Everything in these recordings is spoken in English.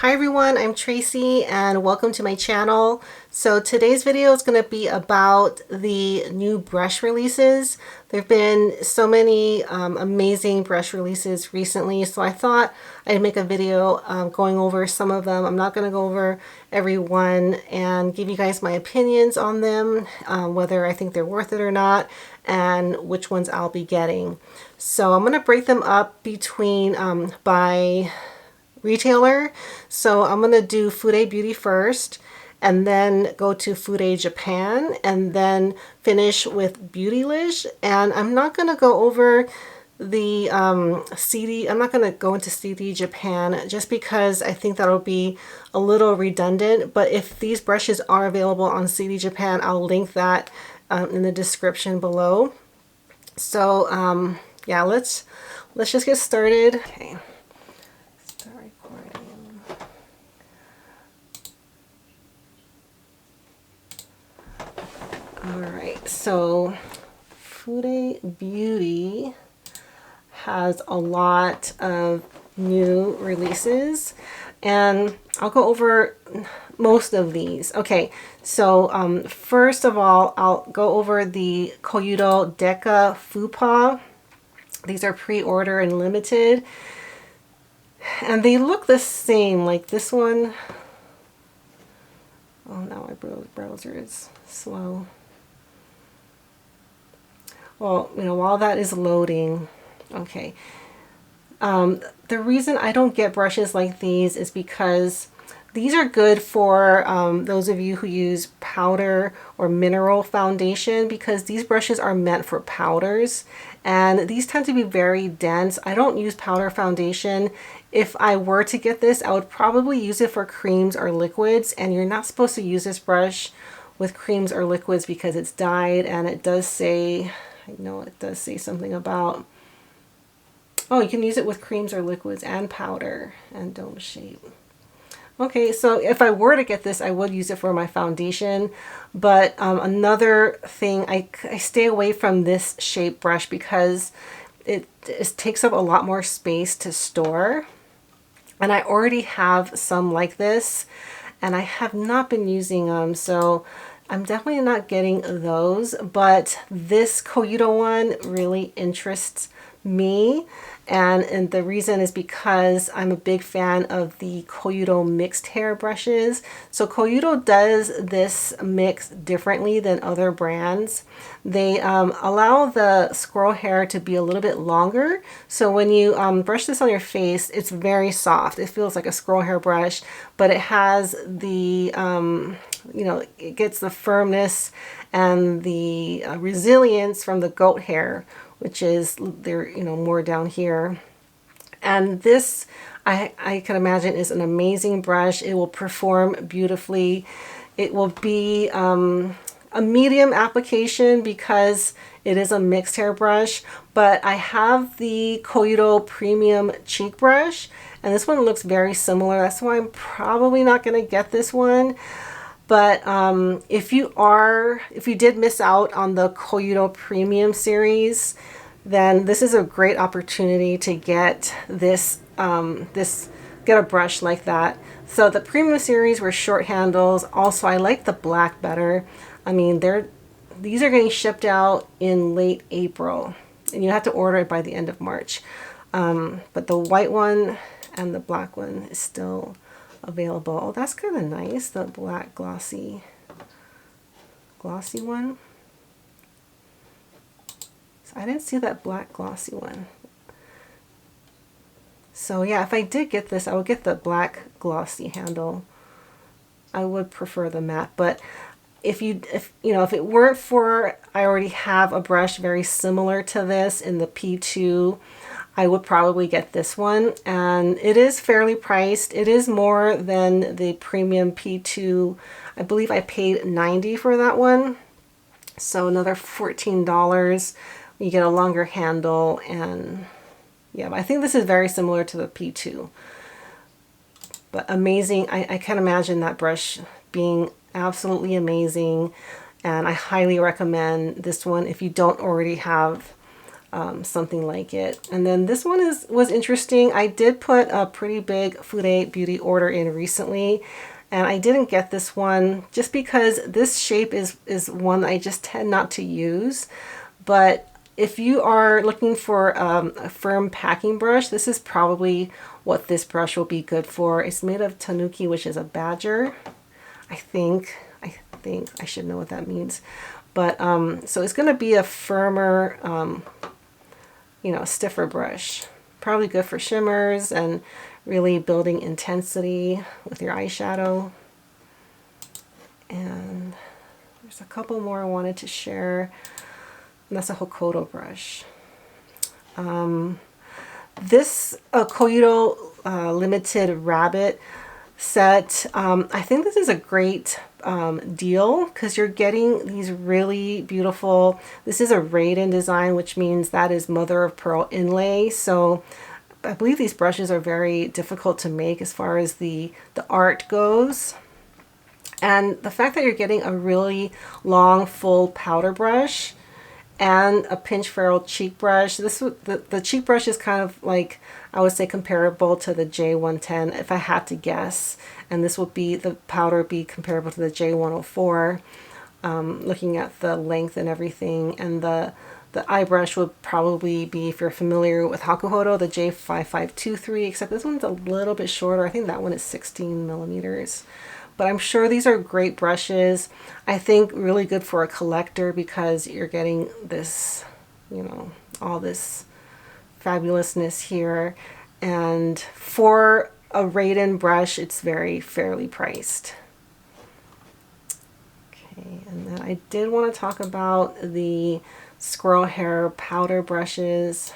Hi everyone, I'm Tracy and welcome to my channel. So today's video is going to be about the new brush releases. There have been so many amazing brush releases recently, so I thought I'd make a video going over some of them. I'm not going to go over every one and give you guys my opinions on them, whether I think they're worth it or not, and which ones I'll be getting. So I'm going to break them up between by retailer. So I'm going to do Fude Beauty first and then go to Fude Japan and then finish with Beautylish. And I'm not going to go over the CD. I'm not going to go into CD Japan just because I think that'll be a little redundant. But if these brushes are available on CD Japan, I'll link that in the description below. So yeah, let's just get started. Okay. Alright, so Fude Beauty has a lot of new releases and I'll go over most of these. Okay, so first of all, I'll go over the Koyudo Deca Fupa. These are pre-order and limited. And they look the same, like this one. Oh, now my browser is slow. Well, while that is loading, okay. The reason I don't get brushes like these is because these are good for those of you who use powder or mineral foundation, because these brushes are meant for powders and these tend to be very dense. I don't use powder foundation. If I were to get this, I would probably use it for creams or liquids, and you're not supposed to use this brush with creams or liquids because it's dyed, and it does say, I know it does say something about, oh, you can use it with creams or liquids and powder and dome shape. Okay, so if I were to get this, I would use it for my foundation. But another thing, I stay away from this shape brush because it takes up a lot more space to store. And I already have some like this, and I have not been using them, so I'm definitely not getting those. But this Koyudo one really interests me, and the reason is because I'm a big fan of the Koyudo mixed hair brushes. So Koyudo does this mix differently than other brands. They allow the squirrel hair to be a little bit longer, so when you brush this on your face, it's very soft. It feels like a squirrel hair brush, but it has the it gets the firmness and the resilience from the goat hair, which is there, more down here. And this, I can imagine, is an amazing brush. It will perform beautifully. It will be a medium application because it is a mixed hair brush, but I have the Koyudo Premium Cheek Brush, and this one looks very similar. That's why I'm probably not going to get this one. But if you did miss out on the Koyudo Premium series, then this is a great opportunity to get this, get a brush like that. So the Premium series were short handles. Also, I like the black better. I mean, these are getting shipped out in late April, and you have to order it by the end of March. But the white one and the black one is still available. Oh, that's kind of nice, the black glossy one. So I didn't see that black glossy one. So yeah, if I did get this, I would get the black glossy handle. I would prefer the matte, but if it weren't for, I already have a brush very similar to this in the P2, I would probably get this one, and it is fairly priced. It is more than the Premium P2. I believe I paid $90 for that one, so another $14. You get a longer handle, and yeah, but I think this is very similar to the P2. But amazing. I can imagine that brush being absolutely amazing, and I highly recommend this one if you don't already have something like it. And then this one was interesting. I did put a pretty big Fude Beauty order in recently, and I didn't get this one just because this shape is one I just tend not to use. But if you are looking for a firm packing brush, this is probably what this brush will be good for. It's made of tanuki, which is a badger. I think I should know what that means. But so it's going to be a firmer, you know, stiffer brush. Probably good for shimmers and really building intensity with your eyeshadow. And there's a couple more I wanted to share. And that's a Houkodou brush. This Koyudo Limited Rabbit set, I think this is a great deal because you're getting these really beautiful, this is a Raiden design, which means that is mother of pearl inlay. So I believe these brushes are very difficult to make as far as the art goes. And the fact that you're getting a really long full powder brush and a pinch ferrule cheek brush. The cheek brush is kind of like, I would say, comparable to the J110 if I had to guess, and this will be, the powder be comparable to the J104, looking at the length and everything. And the eye brush would probably be, if you're familiar with Hakuhodo, the J5523, except this one's a little bit shorter. I think that one is 16 millimeters. But I'm sure these are great brushes. I think really good for a collector because you're getting this, you know, all this fabulousness here. And for a Raiden brush, it's very fairly priced. Okay, and then I did want to talk about the squirrel hair powder brushes,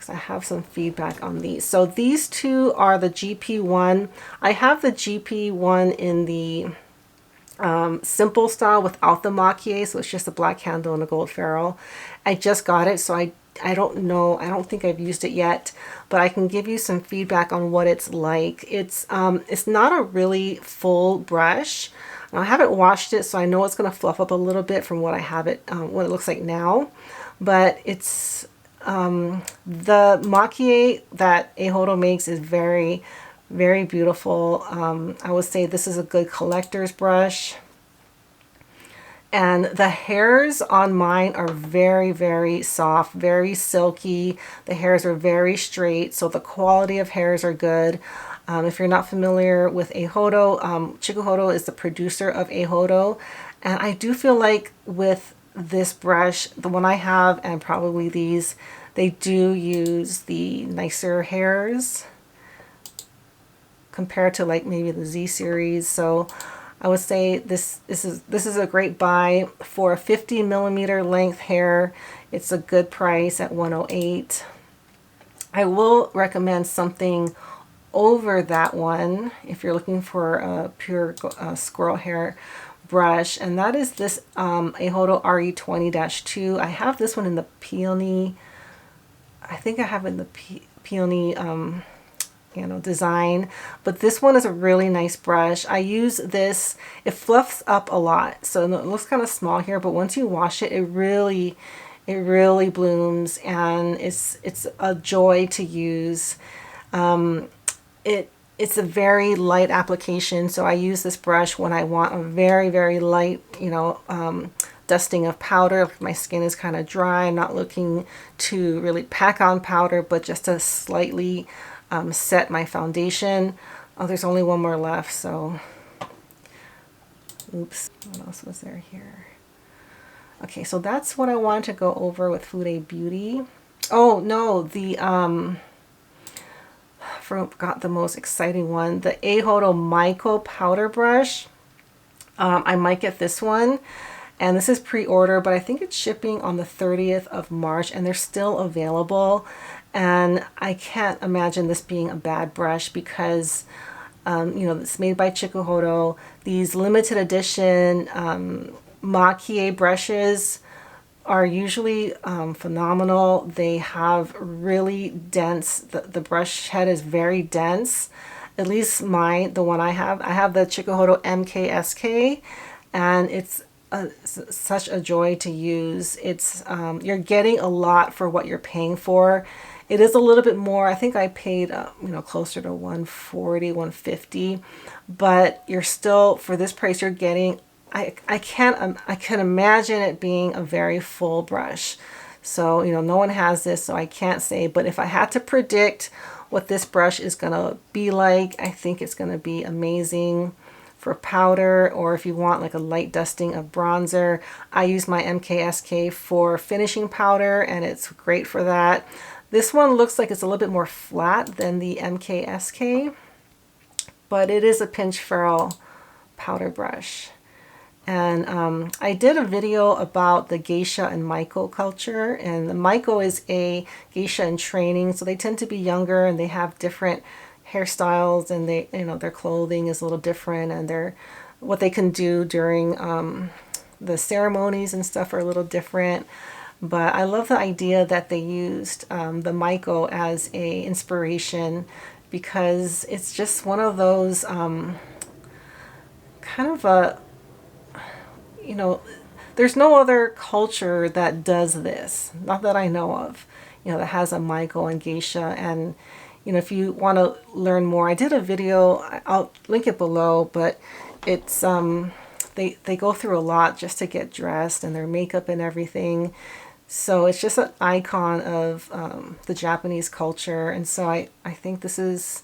I have some feedback on these. So these two are the GP-1. I have the GP-1 in the simple style without the maquille, so it's just a black handle and a gold ferrule. I just got it, so I don't know, I don't think I've used it yet, but I can give you some feedback on what it's like. It's not a really full brush. I haven't washed it, so I know it's going to fluff up a little bit from what I have it, what it looks like now, but it's the maquille that Eihodo makes is very, very beautiful. I would say this is a good collector's brush. And the hairs on mine are very, very soft, very silky. The hairs are very straight, so the quality of hairs are good. If you're not familiar with Eihodo, Chikuhodo is the producer of Eihodo. And I do feel like with this brush, the one I have, and probably these, they do use the nicer hairs compared to like maybe the Z series. So I would say this is a great buy for a 50 millimeter length hair. It's a good price at $108. I will recommend something over that one if you're looking for a pure squirrel hair brush, and that is this Eihodo RE20-2. I have this one in the peony. I think I have it in the peony you know, design, but this one is a really nice brush. I use this, it fluffs up a lot, so it looks kind of small here, but once you wash it, it really blooms, and it's a joy to use. It's a very light application, so I use this brush when I want a very, very light, you know, dusting of powder. If my skin is kind of dry, I'm not looking to really pack on powder, but just to slightly set my foundation. Oh, there's only one more left, so oops, what else was there here? Okay, so that's what I wanted to go over with Fude Beauty. Oh no, the forgot the most exciting one, the Eihodo Maiko powder brush. I might get this one, and this is pre-order, but I think it's shipping on the 30th of March, and they're still available. And I can't imagine this being a bad brush because you know, it's made by Chikuhodo. These limited edition maquille brushes are usually phenomenal. They have really dense, the brush head is very dense. At least mine, the one I have the Chikuhodo MKSK, and it's such a joy to use. It's you're getting a lot for what you're paying for. It is a little bit more. I think I paid closer to 140, 150, but you're still, for this price, you're getting, I can imagine it being a very full brush. So, no one has this, so I can't say, but if I had to predict what this brush is going to be like, I think it's going to be amazing for powder, or if you want like a light dusting of bronzer. I use my MKSK for finishing powder, and it's great for that. This one looks like it's a little bit more flat than the MKSK, but it is a pinch ferrule powder brush. And I did a video about the geisha and Maiko culture, and the Maiko is a geisha in training, so they tend to be younger and they have different hairstyles, and they, their clothing is a little different, and what they can do during the ceremonies and stuff are a little different. But I love the idea that they used the Maiko as a inspiration, because it's just one of those kind of a, there's no other culture that does this, not that I know of, that has a Maiko and geisha. And if you want to learn more, I did a video, I'll link it below, but it's they go through a lot just to get dressed, and their makeup and everything. So it's just an icon of the Japanese culture. And so I think this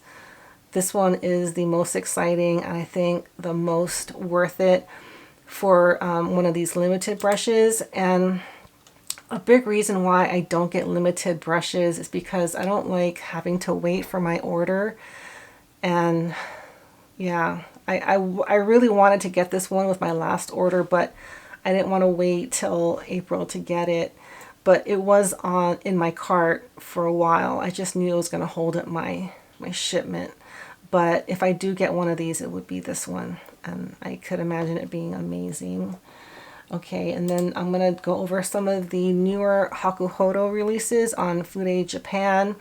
one is the most exciting, and I think the most worth it for one of these limited brushes. And a big reason why I don't get limited brushes is because I don't like having to wait for my order. And yeah, I really wanted to get this one with my last order, but I didn't want to wait till April to get it. But it was in my cart for a while. I just knew it was going to hold up my shipment. But if I do get one of these, it would be this one. And I could imagine it being amazing. Okay, and then I'm going to go over some of the newer Hakuhodo releases on Fude Japan.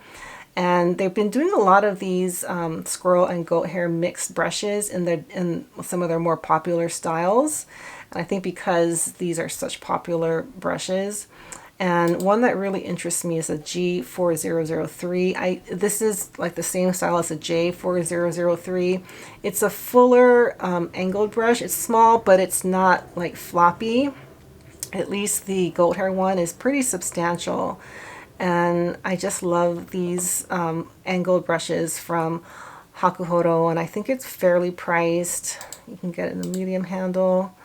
And they've been doing a lot of these squirrel and goat hair mixed brushes in some of their more popular styles. And I think because these are such popular brushes. And one that really interests me is a G4003. This is like the same style as a J4003. It's a fuller angled brush. It's small, but it's not like floppy. At least the goat hair one is pretty substantial. And I just love these angled brushes from Hakuhodo, and I think it's fairly priced. You can get it in the medium handle.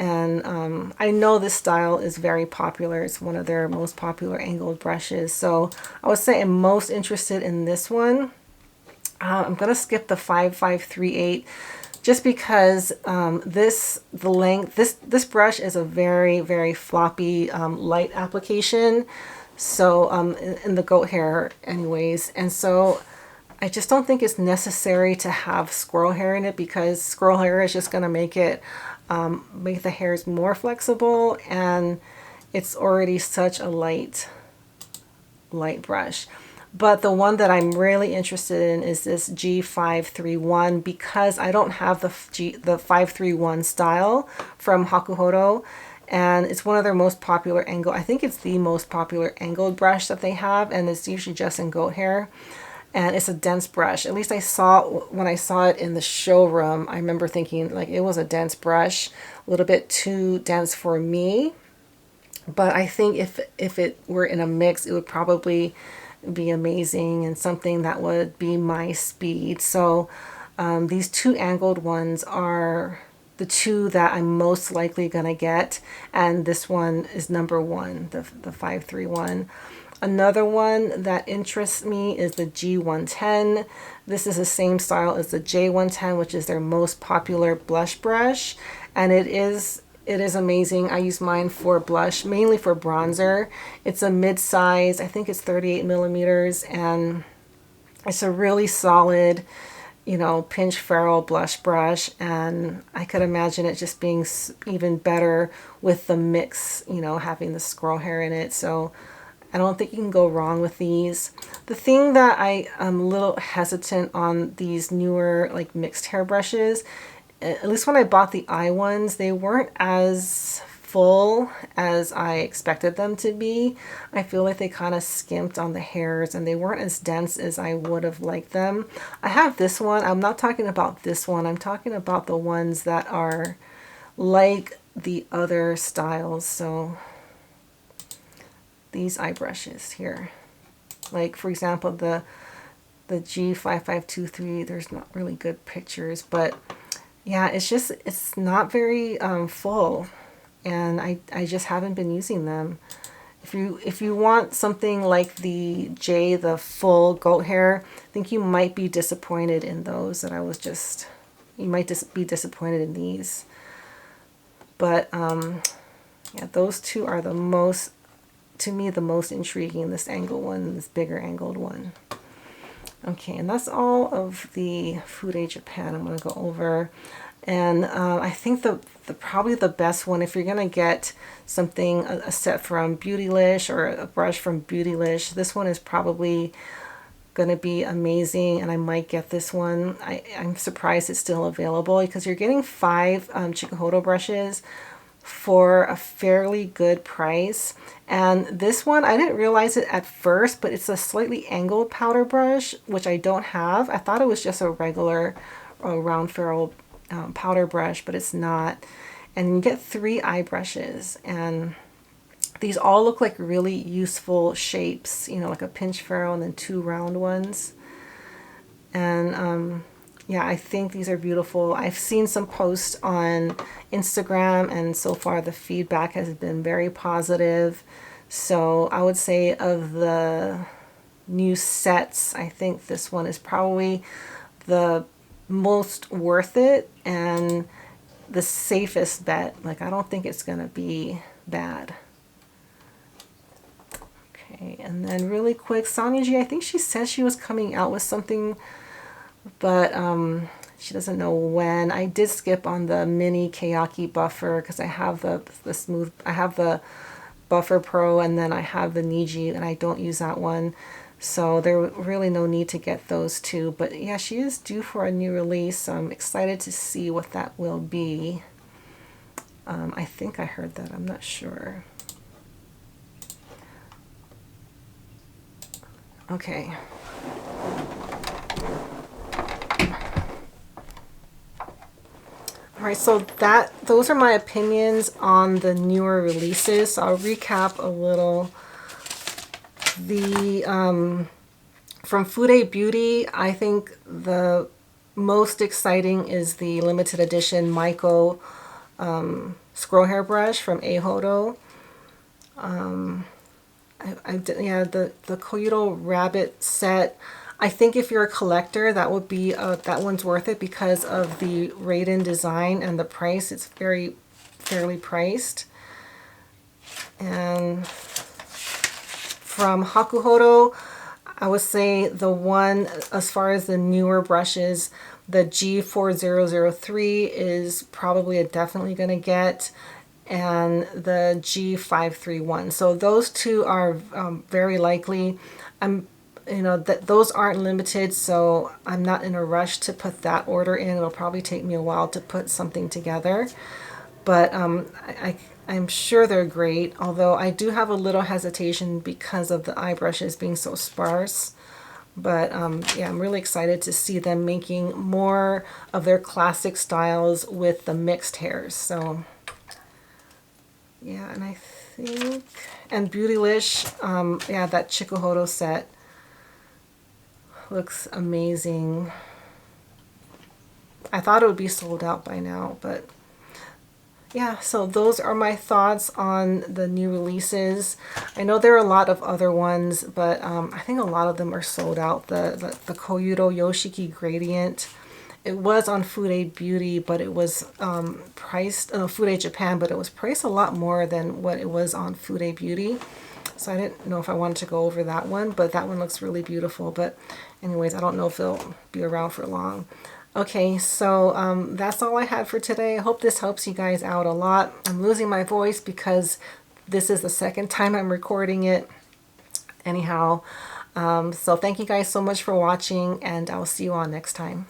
And I know this style is very popular. It's one of their most popular angled brushes. So I would say I'm most interested in this one. I'm going to skip the 5538 just because this brush is a very, very floppy light application. So in the goat hair anyways. And so I just don't think it's necessary to have squirrel hair in it, because squirrel hair is just going to make the hairs more flexible, and it's already such a light brush. But the one that I'm really interested in is this G531, because I don't have the 531 style from Hakuhodo, and it's one of their most popular I think it's the most popular angled brush that they have, and it's usually just in goat hair. And it's a dense brush. At least when I saw it in the showroom, I remember thinking like it was a dense brush, a little bit too dense for me. But I think if it were in a mix, it would probably be amazing and something that would be my speed. So these two angled ones are the two that I'm most likely gonna get, and this one is number one, the 531. Another one that interests me is the G110. This is the same style as the J110, which is their most popular blush brush, and it is amazing. I use mine for blush, mainly for bronzer. It's a mid-size, I think it's 38 millimeters, and it's a really solid, pinch ferrule blush brush, and I could imagine it just being even better with the mix, having the squirrel hair in it. So I don't think you can go wrong with these. The thing that I am a little hesitant on these newer like mixed hair brushes at least when I bought the eye ones, they weren't as full as I expected them to be. I feel like they kind of skimped on the hairs and they weren't as dense as I would have liked them. I have this one. I'm not talking about this one. I'm talking about the ones that are like the other styles. So these eye brushes here, like for example, the G5523, there's not really good pictures, but yeah, it's not very full. And I just haven't been using them. If you want something like the J, the full goat hair, I think you might be disappointed in those you might just be disappointed in these. But yeah, those two are the most, to me, the most intriguing, this angled one and this bigger angled one. Okay, and that's all of the Fude Japan I'm going to go over. And I think probably the best one, if you're going to get something, a set from Beautylish or a brush from Beautylish, this one is probably going to be amazing, and I might get this one. I'm surprised it's still available because you're getting 5 Chikuhodo brushes for a fairly good price. And this one, I didn't realize it at first, but it's a slightly angled powder brush, which I don't have. I thought it was just a regular round ferrule powder brush, but it's not. And you get 3 eye brushes, and these all look like really useful shapes, you know, like a pinch ferrule and then 2 round ones. And yeah, I think these are beautiful. I've seen some posts on Instagram, and so far the feedback has been very positive. So I would say of the new sets, I think this one is probably the most worth it and the safest bet. Like, I don't think it's gonna be bad. Okay, and then really quick, Sonia G, I think she said she was coming out with something, but she doesn't know when. I did skip on the mini Keyaki buffer because I have I have the Buffer Pro, and then I have the Niji, and I don't use that one. So there really no need to get those two. But yeah, she is due for a new release. So I'm excited to see what that will be. I think I heard that. I'm not sure. Okay. All right, so those are my opinions on the newer releases. So I'll recap a little. The from Fude Beauty, I think the most exciting is the limited edition Maiko scroll hair brush from Eihodo. Yeah, the Koyudo rabbit set. I think if you're a collector, that would be that one's worth it because of the Raiden design and the price. It's fairly priced. And from Hakuhodo, I would say the one, as far as the newer brushes, the G4003 is probably definitely going to get, and the G531. So those two are very likely. You know, that those aren't limited, so I'm not in a rush to put that order in. It'll probably take me a while to put something together, but I'm sure they're great, although I do have a little hesitation because of the eye brushes being so sparse. But yeah, I'm really excited to see them making more of their classic styles with the mixed hairs. So yeah, and I think, and Beautylish, yeah, that Chikuhodo set looks amazing. I thought it would be sold out by now, but yeah, so those are my thoughts on the new releases. I know there are a lot of other ones, but I think a lot of them are sold out. The Koyudo Yoshiki Gradient, it was on Fude Beauty, but it was priced, Fude Japan, but it was priced a lot more than what it was on Fude Beauty. So I didn't know if I wanted to go over that one, but that one looks really beautiful. But anyways, I don't know if it'll be around for long. Okay, so that's all I had for today. I hope this helps you guys out a lot. I'm losing my voice because this is the second time I'm recording it. Anyhow, so thank you guys so much for watching, and I'll see you all next time.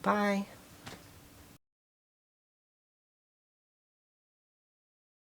Bye.